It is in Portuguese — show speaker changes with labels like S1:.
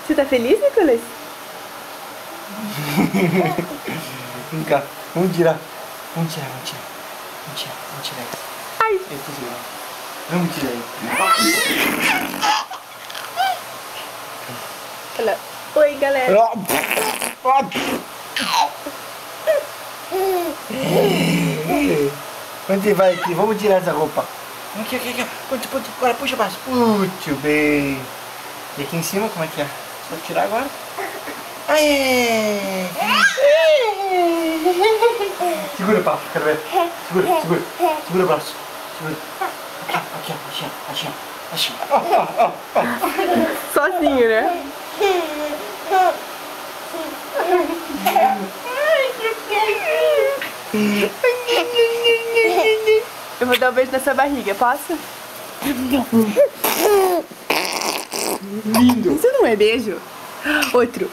S1: Você tá feliz, Nicolas?
S2: Vem cá, vamos tirar. Vamos tirar isso.
S1: Ai.
S2: Eu tô segurando. Vamos tirar aí.
S1: Olha. Oi, galera.
S2: Onde vai aqui? Vamos tirar essa roupa. Aqui. Agora puxa o braço. Muito bem. E aqui em cima, como é que é? Só tirar agora. Aê! Segura o papo, quero ver. Segura o braço. Segura. Aqui, assim, ó.
S1: Sozinho, né? Eu vou dar um beijo nessa barriga, posso?
S2: Lindo.
S1: Isso não é beijo? Outro.